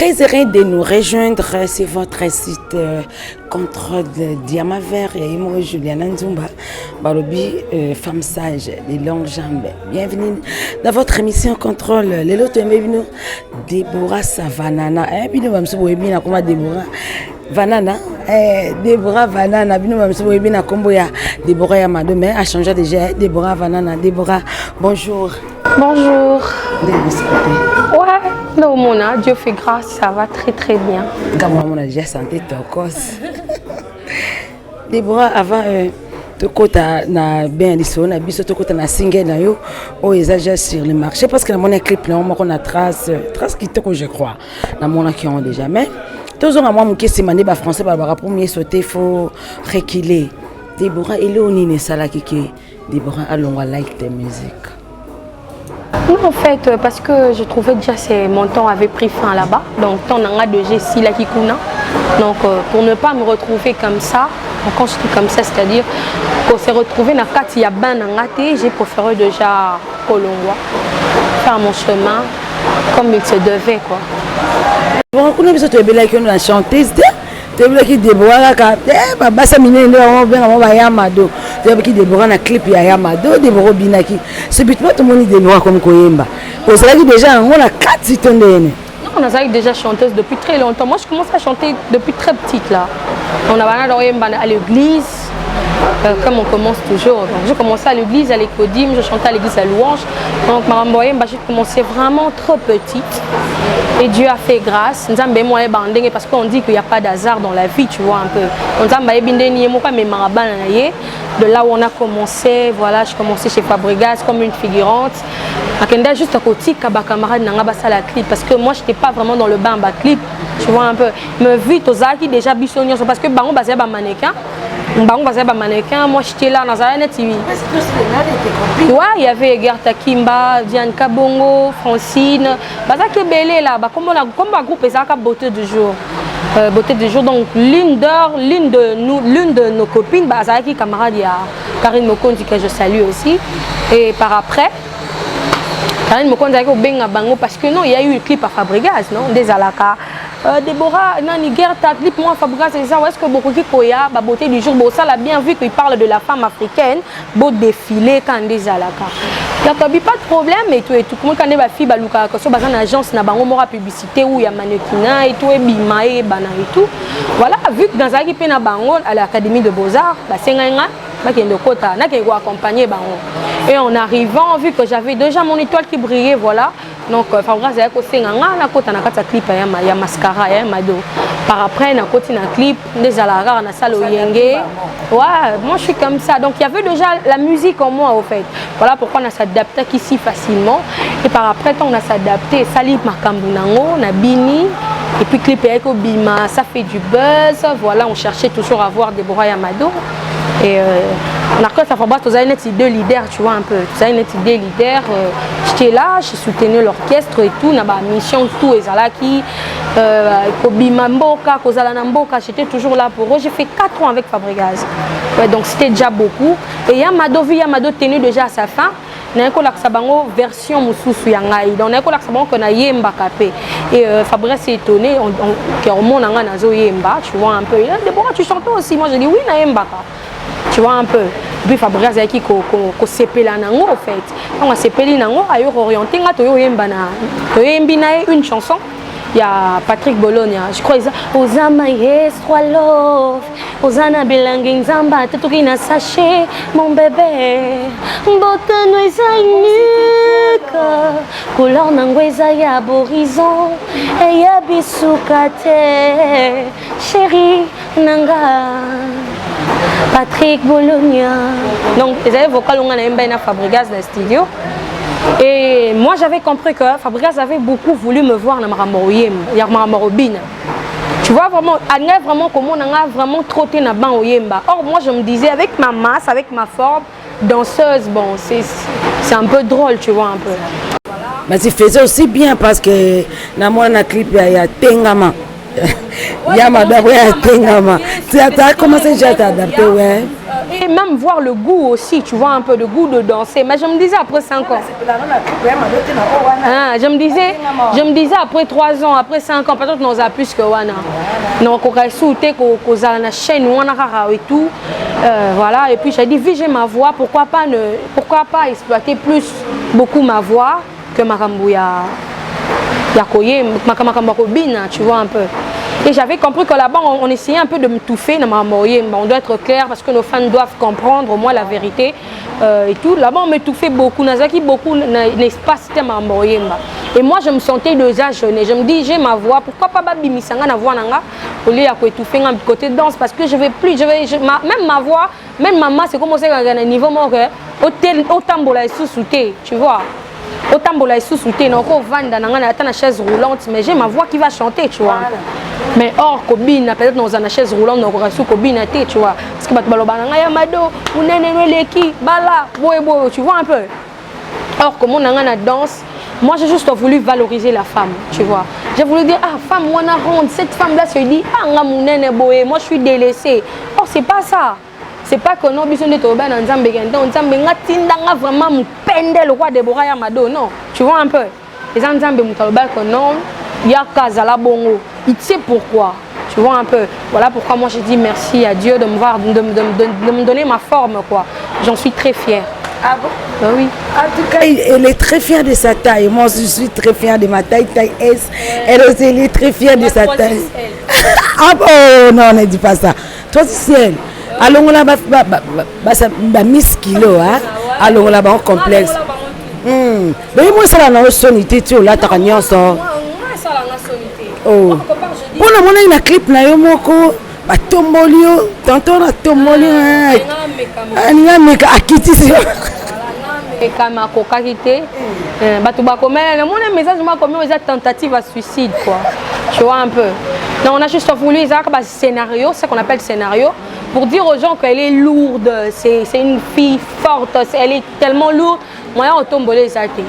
très heureux de nous rejoindre sur votre site Contrôle Diamant Vert et moi Juliana Nzumba, Balobi, femme sage, les longues jambes. Bienvenue dans votre émission Contrôle. Les lots bienvenue Déborah Savanana. Bino mamso webina comment Déborah Vanana. Déborah Vanana. Bino mamso webina kombo ya Déborah Yamado mais a changé déjà. Déborah Vanana. Déborah, bonjour. Bonjour. Ouais, non, Mona, Dieu fait grâce, ça va très très bien. Comme on a déjà senti ton cause. Déborah, avant de côté na bien l'histoire, na biso de côté na single na yo, oh exagère sur le marché parce que na mon clip là, on a trace qui te que je crois, na mon qui ont déjà mais tous on a moi qui c'est mané ba français ba premier sauter faut reculer. Déborah il est au nini sala kiki. Déborah allons like tes musiques. Non, en fait, parce que je trouvais déjà que mon temps avait pris fin là-bas. Donc, temps n'a de Jessie la Kikuna. Donc, pour ne pas me retrouver comme ça, quand je dis comme ça, c'est-à-dire qu'on s'est retrouvé dans le cas il y a ben j'ai préféré déjà Colombois faire mon chemin comme il se devait, quoi. Bon, on a besoin de belle qui on chanteuse. Tu veux qui Déborah ka baba ça mine ndio on bien on va Yamado. Tu veux qui Déborah na clip ya Yamado Déborah binaki. Ce but moi tout le monde Déborah comme koyemba. Au cela qui déjà on a 4 tonnes. On a déjà chanteuse depuis très longtemps. Moi je commence à chanter depuis très petite là. On a à l'église. Comme on commence toujours. Donc, je commençais à l'église, à l'écodime, je chantais à l'église à louange. Donc, j'ai commencé vraiment trop petite. Et Dieu a fait grâce. Parce qu'on dit qu'il n'y a pas d'hasard dans la vie, tu vois un peu. De là où on a commencé, voilà, je commençais chez Fabregas comme une figurante. Juste à côté, camarade la clip. Parce que moi, je n'étais pas vraiment dans le bain à clip. Tu vois un peu. Mais vite, aux qui déjà bissonnions. Parce que on basé un mannequin. Mannequin, moi j'étais là dans un TV. Ouais, il y avait Gerta Kimba, Diane Kabongo, Francine. Bazaki Belé là, comme un groupe et beauté du jour. Beauté du jour, donc l'une de nos copines, Bazaki camarade, il y a Karine Mokondi que je salue aussi. Et par après, Karine Mokondi a eu Benga Bango parce que non, il y a eu le clip à Fabregas, non, des Alaka. Déborah, Nani Gerta, clip moi Fabregas, c'est ça, est-ce que beaucoup qui koya, beauté du jour, ça l'a bien vu qu'il parle de la femme africaine, beau défilé quand des Alaka. Il n'y a pas de problème et tout, comment quand des filles, baluka, quand c'est une agence, n'a pas de publicité où il y a mannequinat et tout, et bima et bana et tout. Voilà, vu que dans un équipe à l'Académie de Beaux-Arts, c'est un qui est de côté, qui est accompagné. Et en arrivant, vu que j'avais déjà mon étoile qui brillait, voilà. Donc, Fabregas a aussi un clip, il y a mascara, il y a mado. Par après, il y a un clip, des alara, on a salle au Yenge. Ouais, moi je suis comme ça. Donc, il y avait déjà la musique en moi, au fait. Voilà pourquoi on a s'adapté ici facilement. Et par après, on a s'adapté. Salib Makambunango, on a Bini. Et puis, clip avec Bima, ça fait du buzz. Voilà, on cherchait toujours à voir Déborah Yamado. Et on a fait ça pour deux leaders, tu vois un peu. Deux leaders. J'étais là, j'ai soutenu l'orchestre et tout. On a mission tout et Zalaki, Kobima Mboka, Kozala Mboka. J'étais toujours là pour eux. J'ai fait 4 ans avec Fabregas. Ouais, donc c'était déjà beaucoup. Et Yamado tenu déjà à sa fin. On a une version Moussousou Yangaï. Donc on a une qu'on a Yemba Kapé. Et Fabregas s'est étonné. On monte dans Nazo Yemba, tu vois un peu. Il a dit, Déborah, tu chantes aussi? Moi j'ai dit oui, na Yemba. Tu vois un peu. Et puis Fabregas a dit qu'on s'épelle en fait. On a s'épelé en ailleurs orienté. On a une chanson. Il y a Patrick Bologna, je crois qu'ils ont Osama Yeswa Love, Osana Belangin Zamba, Tetokina Saché, mon bébé, Botano Isaïnuka, Couleur Nangweza Yaborizon, et Yabisukate, chérie Nanga, Patrick Bologna. Donc, les élèves vocaux ont un Fabregas dans le studio. Et moi j'avais compris que Fabregas avait beaucoup voulu me voir dans Maramoroyem, tu vois vraiment, comment on a vraiment trotté dans ban Oyemba. Or moi je me disais avec ma masse, avec ma forme, danseuse, bon c'est un peu drôle, tu vois un peu. Mais tu faisais aussi bien parce que dans mon clip il y a Tengama. Il y a Madame Tengama. Tu as commencé déjà à t'adapter, ouais. Et même voir le goût aussi, tu vois, un peu le goût de danser. Mais je me disais après 5 ans. Je me disais après 3 ans, après 5 ans, peut-être nous a plus que Wana. Donc, on a sauté, qu'on a la chaîne, on a et tout. Voilà, et puis j'ai dit, vu j'ai ma voix, pourquoi pas exploiter beaucoup ma voix que Marambouya. Tu vois un peu. Et j'avais compris que là-bas, on essayait un peu de me touffer. On doit être clair parce que nos fans doivent comprendre au moins la vérité et tout. Là-bas, on me touffait beaucoup. Nazaki, beaucoup n'espace et moi, je me sentais déjà jeune. Et je me dis, j'ai ma voix. Pourquoi pas Babi Misanga na voix nanga au lieu de étouffer un côté de danse parce que je vais plus. Même ma voix, même maman, c'est comme ça à un niveau mort. Autant de sous-souté, tu vois. Autant de sous-souté, on va dans la chaise roulante, mais j'ai ma voix qui va chanter, tu vois. Mais or, Kobine, peut-être dans une chaise roulante, on aura sous Kobine, tu vois. Parce que Yamado, tu vois un peu. Or, comme on a la danse, moi j'ai juste voulu valoriser la femme, tu vois. J'ai voulu dire, ah, femme, on a ronde, cette femme-là se dit, ah, moi je suis délaissée. Or, c'est pas ça. C'est pas que nous besoin de trouver un ensemble vraiment nous pendre le roi Déborah Yamado, non. Tu vois un peu. Les ensembles que non, il y a Kazala Bongo. Il sait pourquoi. Tu vois un peu. Voilà pourquoi moi j'ai dit merci à Dieu de me donner ma forme, quoi. J'en suis très fière. Ah bon? Ben oui. En tout cas, elle est très fière de sa taille. Moi, je suis très fière de ma taille, taille S. Elle aussi, elle est très fière de sa taille. Ah bon? Non, ne dis pas ça. Toi, c'est elle. Allons là-bas, Miss Kilo, hein? Allons là-bas, en complexe. Mais moi, ça la sonité, tu là, t'as rien ça. Moi, ça la sonité. Oh. Pour le moment, il y a un clip, là, il y a un tombolio, tantôt, la tombolio. Il y a un mec à quitter. Et comme à cocaïté, le message m'a commis aux tentatives à suicide, quoi. Tu vois un peu. Non, on a juste voulu un scénario, c'est ce qu'on appelle scénario, pour dire aux gens qu'elle est lourde, c'est une fille forte, elle est tellement lourde. Moi, on tombe les athées.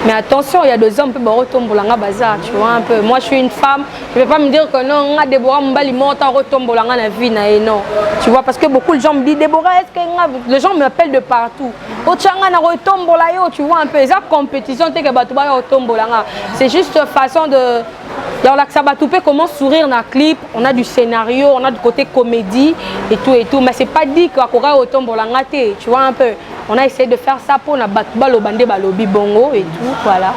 Mais attention, il y a 2 hommes qui retombent pour la bazar, tu vois un peu. Moi, je suis une femme, je ne vais pas me dire que non, Déborah Mbali monte retombe pour la vie, non. Tu vois, parce que beaucoup de gens me disent, Déborah, est-ce que les gens m'appellent de partout. Tu vois un peu, c'est une compétition, c'est juste une façon de. Alors là, comment sourire dans le clip, on a du scénario, on a du côté comédie et tout, mais c'est pas dit qu'à Kora retombe pour la gâter, tu vois un peu. On a essayé de faire ça pour la batbalo bandé balobi bongo et tout, voilà.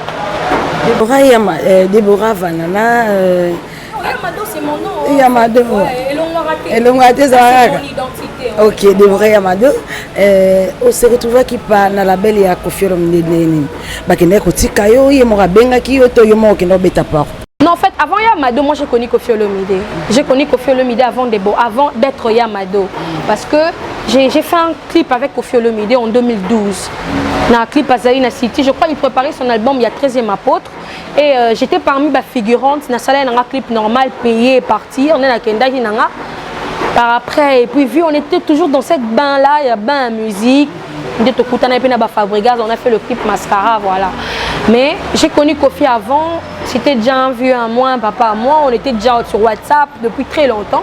Déborah Vanana. Yamado, c'est mon nom. Yamado. Elongwate, c'est mon identité. Ok, Déborah Yamado. On se retrouve qui par na la belle ya Koffi Olomide. Bakene kotika yo yemora benga ki yo to yomo kendo beta part. Non, en fait, avant Yamado, moi j'ai connu Koffi Olomide. J'ai connu Koffi Olomide avant d'être Yamado. Parce que j'ai fait un clip avec Koffi Olomide en 2012. Dans un clip à Zaïna City, je crois qu'il préparait son album, il y a 13e apôtre. Et j'étais parmi les figurantes. Dans un clip normal, payé et parti. On est dans Kenda Hinanga. Après, et puis vu, on était toujours dans cette bain-là, il y a bain à musique. On a fait le clip Mascara, voilà. Mais j'ai connu Koffi avant, c'était déjà un vieux à moi, un papa à moi, on était déjà sur WhatsApp depuis très longtemps.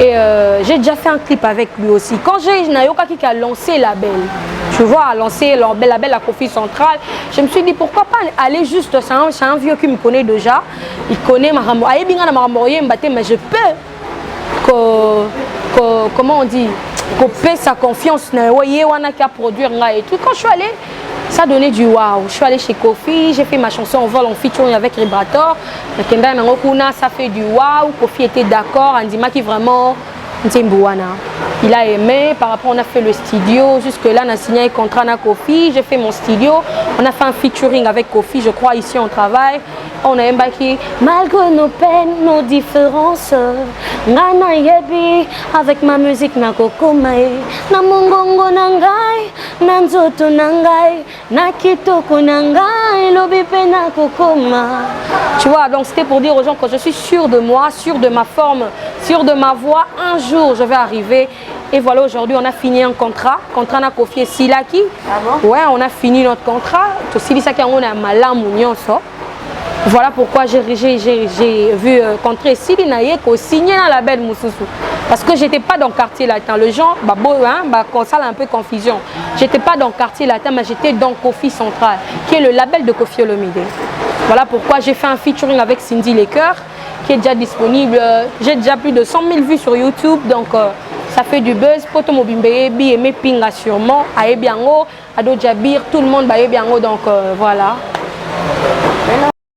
Et j'ai déjà fait un clip avec lui aussi. Quand j'ai Nayoka qui a lancé Label, tu vois, a lancé Label à Koffi Central, je me suis dit pourquoi pas aller juste, c'est un vieux qui me connaît déjà, il connaît Marambo, mais je peux, comment on dit, couper sa confiance, à produire et tout. Quand je suis allée, ça donnait du waouh. Je suis allée chez Koffi, j'ai fait ma chanson en vol en featuring avec Vibrator. Ça fait du waouh. Koffi était d'accord, Andima qui vraiment il a aimé. Par rapport, on a fait le studio. Jusque-là, on a signé un contrat avec Koffi. J'ai fait mon studio. On a fait un featuring avec Koffi. Je crois ici on travaille. On a un qui malgré nos peines, nos différences, avec ma musique na kokomae, na mongongo nangai, na nzoto nangai, na kitoko nangai, lobipe na kokoma. Tu vois, donc c'était pour dire aux gens que je suis sûre de moi, sûre de ma forme, sûre de ma voix. Un jour, je vais arriver. Et voilà, aujourd'hui, on a fini un contrat na Koffi et Silaki. Ah bon? Ouais, on a fini notre contrat. Tout Silaki, on a malam union ça. Voilà pourquoi j'ai vu contrer Sili Naïeko signer dans la belle Moussoussou. Parce que j'étais pas dans le quartier latin. Les gens, ça a un peu confusion. J'étais pas dans le quartier latin, mais j'étais dans Kofi Central, qui est le label de Kofi Olomide. Voilà pourquoi j'ai fait un featuring avec Cindy Lecoeur, qui est déjà disponible. J'ai déjà plus de 100 000 vues sur YouTube, donc ça fait du buzz. Poto Mobimbe Ebi, Aimé Pinga sûrement, Aebiango, Ado Jabir, tout le monde Aebiango, donc voilà.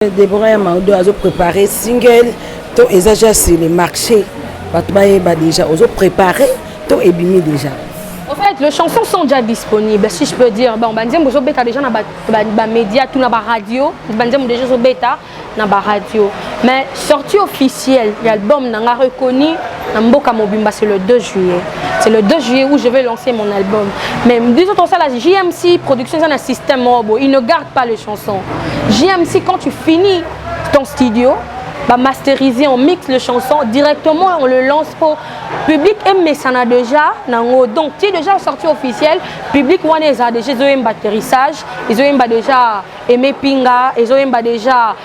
Déborah Yamaodo a préparé single, to exagère sur le marché. Patbaïba déjà, aux préparé, to ebimi déjà. En fait, les chansons sont déjà disponibles, si je peux dire. Bon, vous bêta déjà dans les médias, tout dans la radio. Vous déjà bêta dans la radio. Mais sortie officielle, l'album n'a reconnu dans Mboka Mobimba, c'est le 2 juillet. C'est le 2 juillet où je vais lancer mon album. Mais disons ça, la JMC Production, c'est un système mobile. Ils ne gardent pas les chansons. JMC, quand tu finis ton studio, masteriser, on mixe les chansons directement, on le lance pour public aime ça déjà donc tu es déjà sorti officiel public on a déjà ils ont un atterrissage ils ont déjà aimé Pinga ils ont déjà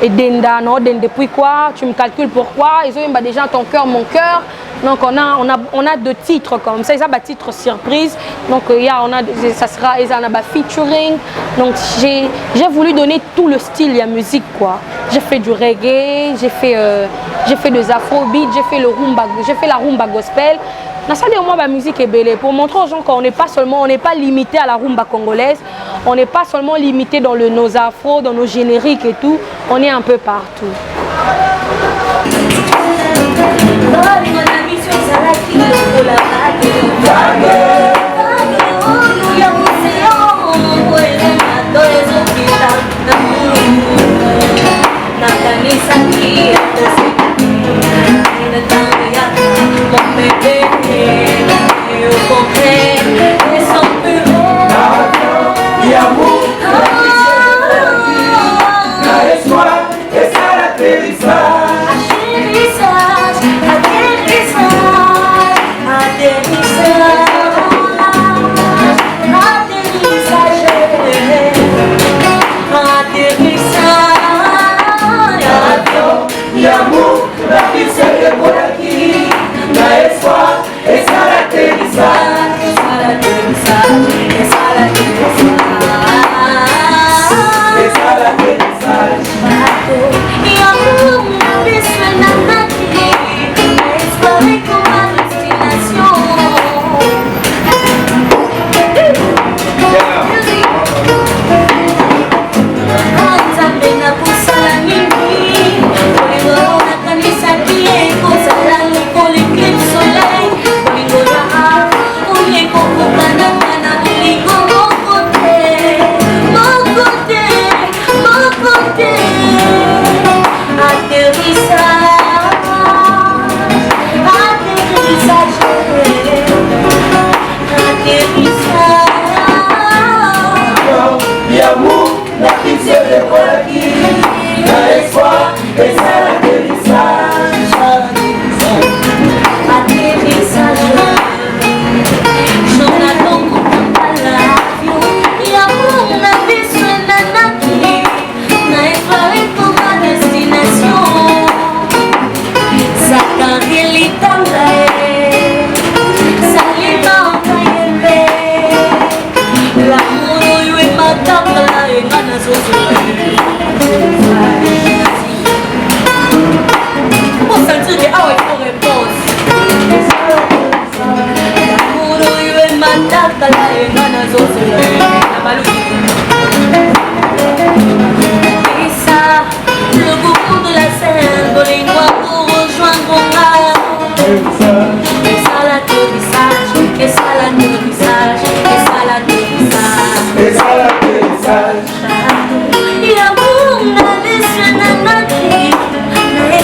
Edenda non depuis quoi tu me calcules pourquoi ils ont déjà ton cœur mon cœur. Donc on a deux titres comme ça, ça titre surprise. Donc ça sera featuring. Donc j'ai voulu donner tout le style à musique quoi. J'ai fait du reggae, j'ai fait des afrobeats, j'ai fait la rumba gospel. Dans ça moi la musique est belle pour montrer aux gens qu'on n'est pas limité à la rumba congolaise. On n'est pas seulement limité dans nos afros, dans nos génériques et tout. On est un peu partout. C'est ça l'atterrissage.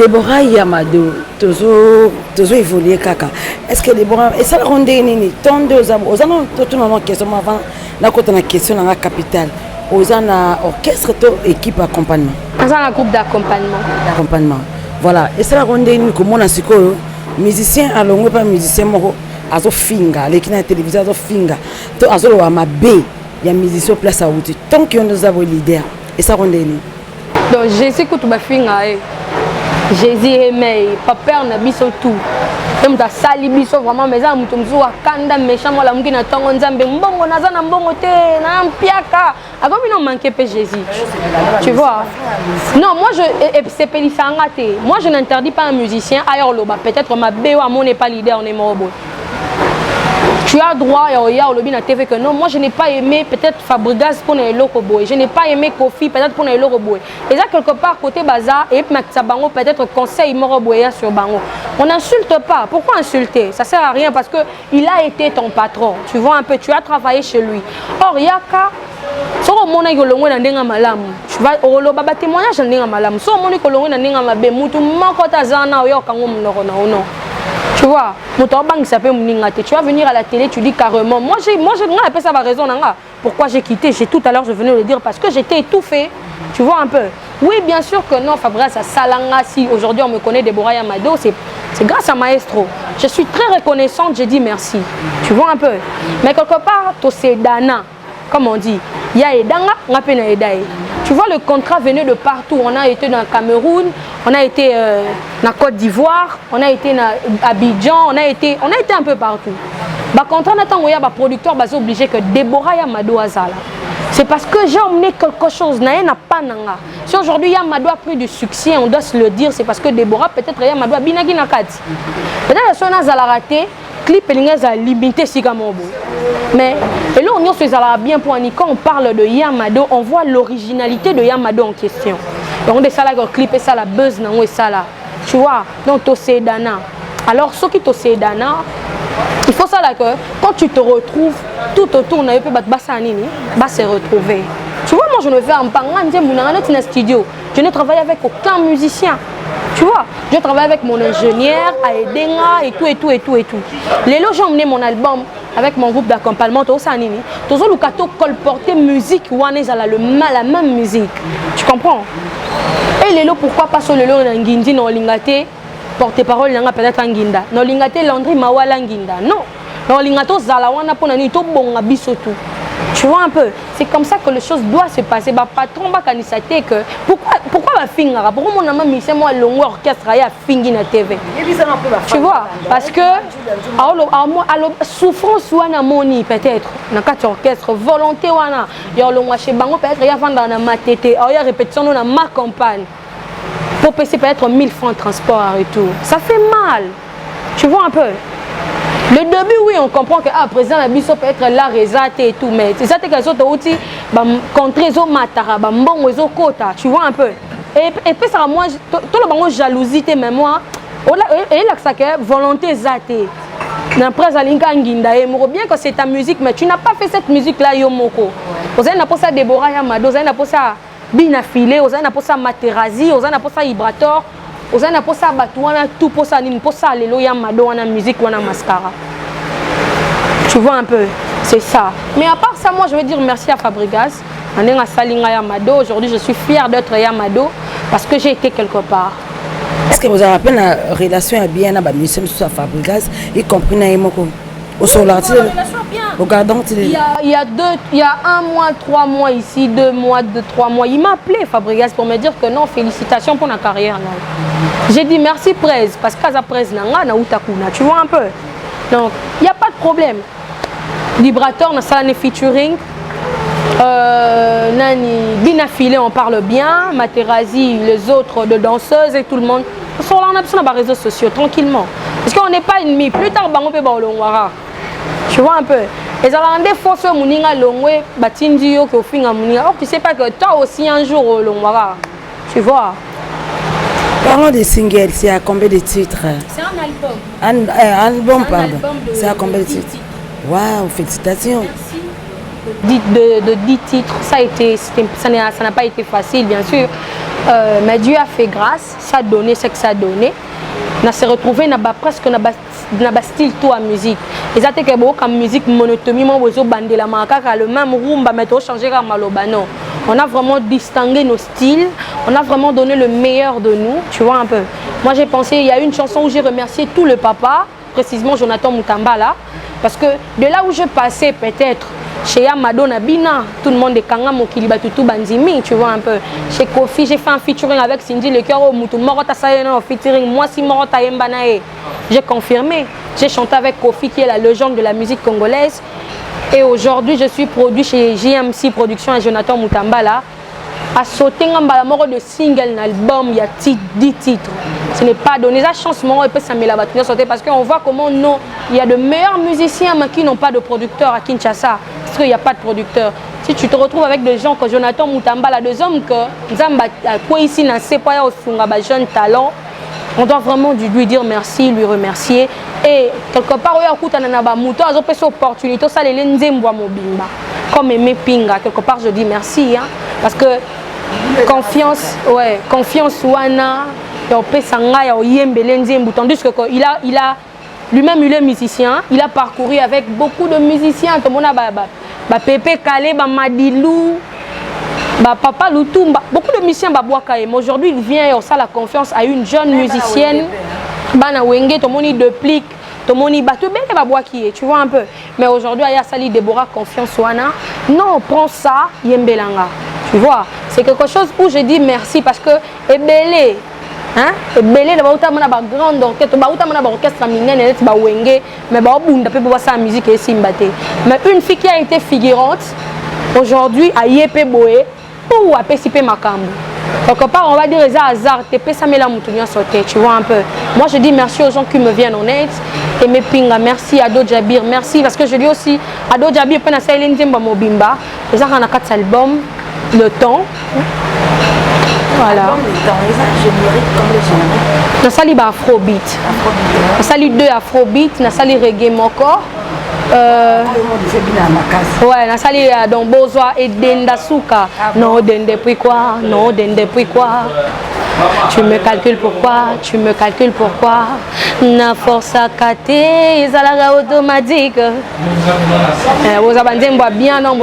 Deborah Yamado, toujours évolué kaka. Est-ce que Deborah, et ça la ronde nini, ton deux abo, aux anos, tout le monde question avant, la côté na question dans la capitale, aux anos orchestre, to équipe accompagnement. Dans un groupe d'accompagnement. Accompagnement. Voilà. Et ça la ronde nini, comme on a su que musicien, alors on pas musicien moro, azo finga, les qui na télévision azo finga, to azo lo amabe, il y a musicien place à outil. Tant qu'on nous a leader, et ça ronde nini. Donc Jésus que tu vas finga, Jésus aimé, papa on a biso tout. Comme ta sali biso vraiment mais ça mutu mzu akanda méchant moi la mungi na tongo nzambe mbongo naza na mbongo te na mpiaka. Akomi non manquer pe Jésus. Tu vois? Non, moi je c'est pélisanga te. Moi je n'interdis pas un musicien ailleurs loba peut-être ma béo à mon n'est pas leader on est mort. Tu as droit à lobby na TV que non, moi je n'ai pas aimé peut-être Fabregas pour les locaux boy, je n'ai pas aimé Kofi peut-être pour les locaux boy. Et ça quelque part côté bazar et Bango peut-être conseil moro boya sur Bango. On n'insulte pas. Pourquoi insulter? Ça sert à rien parce que il a été ton patron. Tu vois un peu, tu as travaillé chez lui. Or Yaka soko mona kolongo na ndenga malamu. Tu vas oloba ba témoignage na ndenga malamu. Soko mona kolongo na ndenga mabe mutu moko tazana oyo kango munoko na ono. Tu vois, tu vas venir à la télé, tu dis carrément, moi j'ai appelé ça ma raison. Pourquoi j'ai quitté? J'ai tout à l'heure, je venais le dire, parce que j'étais étouffée. Tu vois un peu. Oui, bien sûr que non, Fabrice, à Salanga, si aujourd'hui on me connaît Deborah Yamado, c'est grâce à Maestro. Je suis très reconnaissante, j'ai dit merci. Tu vois un peu. Mais quelque part, c'est Dana, comme on dit. Il y a Edanga, on a peine Edaï. Tu vois, le contrat venait de partout. On a été dans le Cameroun, on a été dans Côte d'Ivoire, on a été à Abidjan, on a été un peu partout. Bah, quand on attend, il y a un producteur qui est obligé que Deborah Yamado Azala. C'est parce que j'ai emmené quelque chose. Si aujourd'hui Yamado a pris du succès, on doit se le dire, c'est parce que Deborah, peut-être Yamado a binagi nakati. Peut-être que si on a raté, clip est limité si comme mais et là on se bien pour quand on parle de Yamado, on voit l'originalité de Yamado en question. Donc on est ça là le clip et ça la buzz non et ça là. Tu vois, donc Tosé Dana. Alors ce qui Tosé Dana, il faut ça là que quand tu te retrouves tout autour on a peu basa nini, va se retrouver. Tu vois, moi je ne fais un pan studio. Je ne travaille avec aucun musicien. Tu vois, je travaille avec mon ingénieur, à Edenga et tout. Les loges ont emmené mon album avec mon groupe d'accompagnement, tout ça, Nini. Tout ça, le colporter musique, ou la même musique. Tu comprends? Et les lots, pourquoi pas sur le lot d'Angindi, non, Lingate, porte-parole, peut-être Anginda. Non, Lingate, Landry, Mawala, Anginda. Non, non, Lingato, Zalawana, Ponani, tout bon, Abisotu. Tu vois un peu, c'est comme ça que les choses doivent se passer. Bah, patron, bah, que pourquoi la finga? Pourquoi mon ami, c'est moi l'ongue orchestre à fingi na TV? Tu vois, parce que souffrance ou moni peut-être, dans quatre orchestres, volonté ou ana, il y a l'ongue chez Bango peut-être, il y a vendre dans ma tête, il y a répétition dans ma campagne. Pour payer peut-être 1000 francs de transport à retour. Ça fait mal. Tu vois un peu. Le début, oui, on comprend que le président Abisso peut être là, résaté et tout, mais c'est ça que les autres outils, contre les autres matara, bon, les autres quotas, tu vois un peu. Et puis, ça, moi, tout le monde jalousie, mais moi, et là, ça que volonté zaté. Après, bien que c'est ta musique, mais tu n'as pas fait cette musique-là, Yomoko. Vous avez pas ça Deborah Yamado, vous avez pas ça Bina Filé, vous avez pas ça Materazi, vous avez pas ça Ibrator. Vous avez pas ça Batouana, tout pour ça, ni pour ça, les loyers Mado, la musique, ou la mascara. Tu vois un peu, c'est ça. Mais à part ça, moi je veux dire merci à Fabregas. On est à Salinga Yamado. Aujourd'hui, je suis fière d'être Yamado parce que j'ai été quelque part. Est-ce que vous avez rappelé la relation bien avec M. Fabregas, y compris Naïmoko? Au solar, regardons. Il y a 1 mois, 3 mois ici, 2 mois, 3 mois. Il m'a appelé Fabregas pour me dire que non, félicitations pour la carrière. J'ai dit merci Prez, parce que la Prez n'a utakuna. Tu vois un peu. Donc, il n'y a pas de problème. Librator, on a featuring. Bina Filé, on parle bien. Materazi, les autres de danseuses et tout le monde. Sur là, on a besoin de réseaux sociaux, tranquillement. Parce qu'on n'est pas ennemis. Plus tard, on peut voir. Tu vois un peu. Les Irlandais font ce moninga longwe, batindio que au fin à moninga. Or tu sais pas que toi aussi un jour au longwara. Tu vois. Parlons des singles, c'est à combien de titres? C'est un album. Un album, pardon. C'est à combien de titres? Waouh, félicitations. Merci. De 10 titres, ça n'a pas été facile, bien sûr. Mais Dieu a fait grâce, ça a donné ce que ça a donné. On s'est retrouvé presque dans le style tout à musique. Et ça, c'est que comme musique monotomie, le même rumba, mais on changer comme malobano. On a vraiment distingué nos styles, on a vraiment donné le meilleur de nous, tu vois un peu. Moi j'ai pensé, il y a une chanson où j'ai remercié tout le papa, précisément Jonathan Mutambala, parce que de là où je passais peut-être, chez Amado Nabina, tout le monde est Kanga Mokiliba Tutu Banzimi, tu vois un peu. Chez Kofi, j'ai fait un featuring avec Cindy Le Cœur au Moutou Morota Sayena featuring, moi si Morota Yembanae. J'ai confirmé, j'ai chanté avec Kofi qui est la légende de la musique congolaise. Et aujourd'hui, je suis produit chez JMC Production et Jonathan Mutambala. À sauter un mort de single, un album, il y a 10 titres. Ce n'est pas donné. La chance, moi, et puis ça met la batterie sauter parce qu'on voit comment non, il y a de meilleurs musiciens mais qui n'ont pas de producteur à Kinshasa. Parce qu'il n'y a pas de producteur. Si tu te retrouves avec des gens comme Jonathan Mutambala, des hommes que Zamba, quoi ici, n'a pas au jeune talent. On doit vraiment lui dire merci, lui remercier. Et quelque part, il y a une opportunité, ça les mobimba. Comme Aimé Pinga, quelque part, je dis merci. Hein, parce que confiance, ouais, confiance, wana, tandis que il a lui-même, il est musicien, il a parcouru avec beaucoup de musiciens. Tout le monde a Pépé Kalé, Madilou. Papa Loutou, beaucoup de musiciens mais aujourd'hui il vient et on a la confiance à une jeune musicienne. Bana Wenge, tout le monde duplique, tout le monde tu vois un peu. Mais aujourd'hui il y a Sali Deborah confiance wana. Non, prends ça, Yembelanga. Tu vois, c'est quelque chose où je dis merci parce que Ebele, hein, Ebele la bauta mana ba grande orchestre, bauta mana ba orchestre minene, ba Wenge, mais ba bunda pe pour sa musique et simbate. Mais une fille qui a été figurante aujourd'hui à Yepé Boé ou à Pessipé Makambu. Quelque part, on va dire les hasard, tu vois un peu. Moi, je dis merci aux gens qui me viennent en aide. Et mes pinga, merci à Ado Jabir, merci parce que je dis aussi Ado Jabir, pendant ça, il y a un mobimba. Les arts en a 4 albums, le temps. Voilà. Dans ça, il y a Afrobeat. Dans ça, il y a 2 Afrobeat, dans ça, il y a reggae moko. Ouais, na sali dans Bozoa et Denda Souka. Non, Dende puis quoi? Non, Dende puis quoi? Tu me calcules pourquoi? Tu me calcules pourquoi? Na force à cater, izalaga automatique. Vous avez bien non,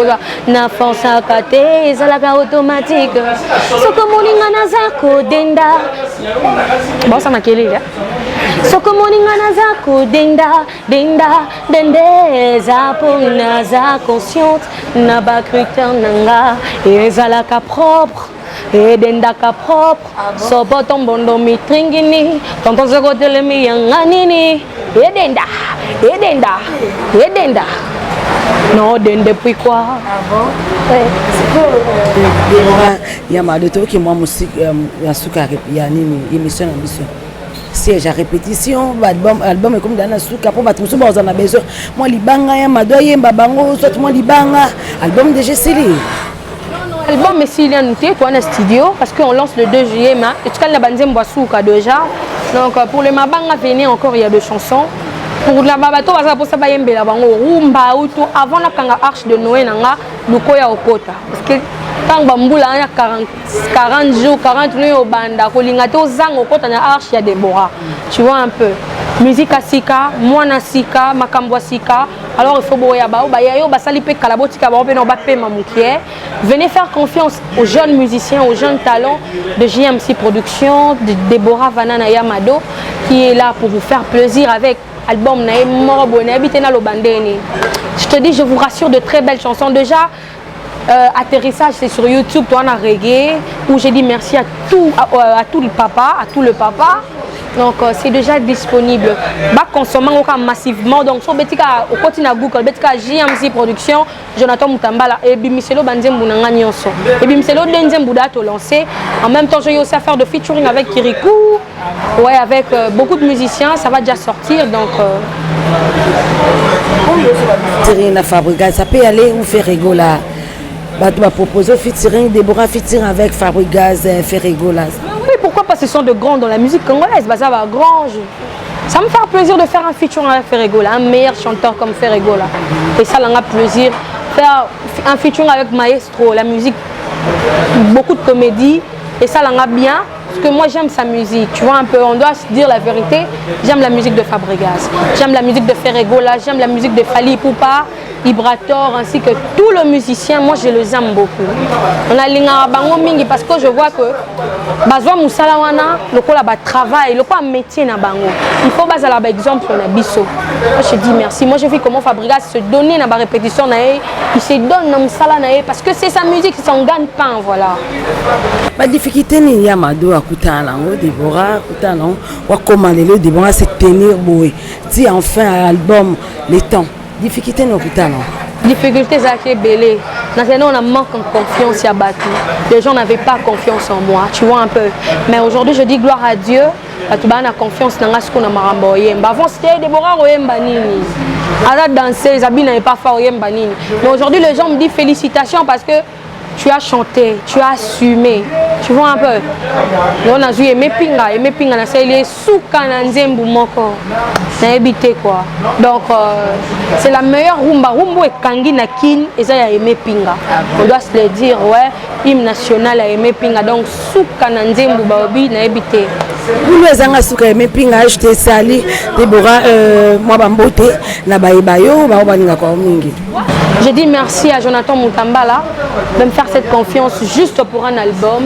na force à cater, izalaga automatique. Ce que mon ingana zako Denda. Bon, ça m'a quel là? Soko moninga nazako dende zapo naza consciente naba critère nanga ezalaka propre et dendaka propre sopo tombondo mitringini tonton zoko telemi yanga nini edenda non dende puis quoi. Ah bon? Il y a ma de qui moi musique ya suka ya nini émission siège à répétition, album est comme dans la souka pour battre tout on a besoin. Moi libanga ya madoye mbabango soit moi libanga album de Jessili. Album mais s'il y a noté toi dans studio parce qu'on lance le 2 juillet mais tu connais la bande Mbouasouka déjà. Donc pour le mabanga venir encore il y a 2 chansons. Pour la babato pour ça bayembe la bango rumba ou tout avant la kanga arche de Noé nanga lukoya okota parce que quand bamboula a 40 jours 40 nuits au banda kolingato zang okota na arche ya Deborah tu vois un peu musique à sika mwana sika makambo sika alors il faut boya ba yayo basali pe kalabotika ba pe no ba pe mamukie venez faire confiance aux jeunes musiciens aux jeunes talents de JMC Production de Deborah Vanana Yamado qui est là pour vous faire plaisir avec album na morobone habité na lobandeni. Je te dis, je vous rassure, de très belles chansons déjà. Atterrissage c'est sur YouTube, toi on a reggae où j'ai dit merci à tout le papa. Donc c'est déjà disponible. Bah consommant massivement donc sur betika au continent Google betika JMC Production Jonathan Mutambala et Bimiselo Banzembu nanga nyonso. Et Bimiselo Denzembu to lancé. En même temps j'ai aussi à faire de featuring avec Kirikou. Ouais, avec beaucoup de musiciens, ça va déjà sortir donc featuring à Fabrigas, ça peut aller ou faire rigola. Bah tu vas proposer featuring Deborah featuring avec Fabrigas Ferrigola. Oui, pourquoi pas, ce sont de grands dans la musique congolaise, bah ça va grand. Ça me fait plaisir de faire un featuring avec Ferrigola, un meilleur chanteur comme Ferrigola. Et ça m'a plaisir faire un featuring avec Maestro, la musique, beaucoup de comédie. et ça l'a bien. Parce que moi j'aime sa musique, tu vois un peu, on doit se dire la vérité. J'aime la musique de Fabregas, j'aime la musique de Ferregola, j'aime la musique de Fali Ipupa, Ibrator, ainsi que tous les musiciens. Moi je les aime beaucoup. On a l'ingara bango mingi parce que je vois que bazwa musala wana lokola ba travail, lokola métier na bango. Il faut baser là exemple on a biso. Moi je dis merci. Moi je vu comment Fabregas se donner na ba répétition na il se donne na musala na parce que c'est sa musique, c'est son gagne-pain, voilà. La difficulté ni Yamado à Koutana, Déborah, Koutana, ou comment les Déborah se tenir boué. Si enfin à l'album les temps. Difficulté non Koutana. Difficulté ça qui est belé. Maintenant on a manque en confiance à battu. Les gens n'avaient pas confiance en moi, tu vois un peu. Mais aujourd'hui je dis gloire à Dieu. Tu as confiance dans ce qu'on a maramboyé. Avant c'était Déborah Oyemba nini. À danser, Zabi n'avait pas fait Oyemba nini. Mais aujourd'hui les gens me disent félicitations parce que tu as chanté, tu as assumé. Tu vois un peu. On a joué mes pinga, c'est sous Kananzembu moko. Na habité quoi. Donc c'est la meilleure rumba. Rumbo et Kangi na kin et ça y a aimé pinga. On doit se le dire, ouais. Hymne national a aimé pinga. Donc sous Kananzembu baobi na habité. Vous les avez souka aimé pinga acheté sali Déborah moi bambote na baebayo ba baninga kwa mingi. Je dis merci à Jonathan Moutambala de me faire cette confiance juste pour un album.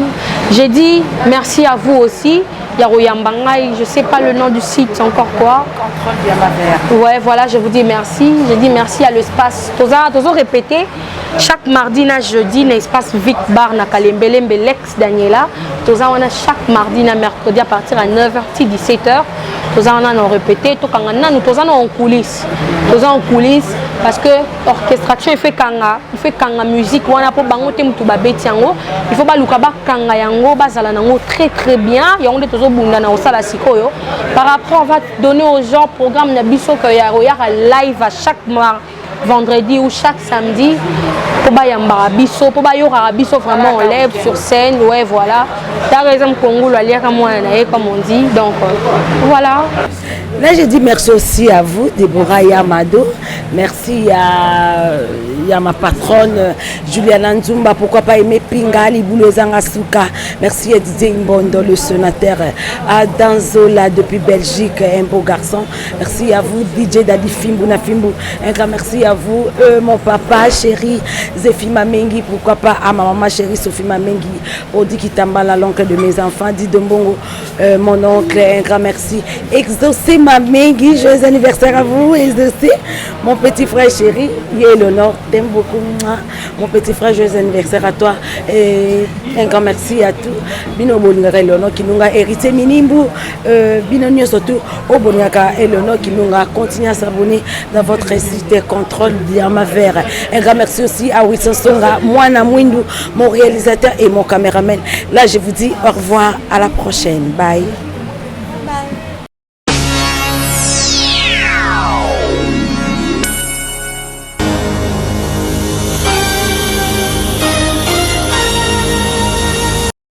J'ai dit merci à vous aussi. Yaroyambangai, je ne sais pas le nom du site, encore quoi. Contrôle Diamaver. Ouais, voilà, je vous dis merci. Je dis merci à l'espace. Toujours répété, chaque mardi, jeudi, l'espace Vic Bar, na Kalembelembe, l'ex Daniela. On a chaque mardi, mercredi à partir à 9h, 17h. On a répété, nous sommes en coulisses. Nous sommes en coulisses parce que l'orchestration fait kanga musique. On a pas bangoté mutu babeti yango. Il faut pas lukaba kanga yango bazala nango très très bien. Yango tozo bunda na osala sikoyo. Par après on va donner aux gens programme na biso que ya live à chaque vendredi ou chaque samedi pour ba yamba biso pour ba yora biso vraiment on lève sur scène. Ouais voilà. Par exemple Congo la liaka moi comme on dit. Donc voilà. Là, je dis merci aussi à vous, Déborah Yamado. Merci à ma patronne, Juliana Nzumba. Pourquoi pas aimer Pinga, Liboulezanga Souka. Merci à Didier Mbondo, le sénateur, à Danzola depuis Belgique, un beau garçon. Merci à vous, DJ Dadi Fimbu, Nafimbu. Un grand merci à vous, mon papa, chéri, Zéphie Mamengi. Pourquoi pas à ma maman chérie, Sophie Mamengi. Odi Kitambala, l'oncle de mes enfants. Didi Mbongo, mon oncle. Un grand merci. Exaucé Mamengi, joyeux anniversaire à vous, exaucé. Mon petit frère chéri, Yéléonore, t'aime beaucoup. Mon petit frère, joyeux anniversaire à toi. Et un grand merci à tous. Bino Bolingaka Eleonore qui nous a hérité Minimbu. Bino Nyo surtout au Bolingaka Eleonore qui nous a continué à s'abonner dans votre site Contrôle Diamaver. Un grand merci aussi à Wilson Songa, Moana Mwindu, mon réalisateur et mon caméraman. Là, je vous dis au revoir, à la prochaine. Bye.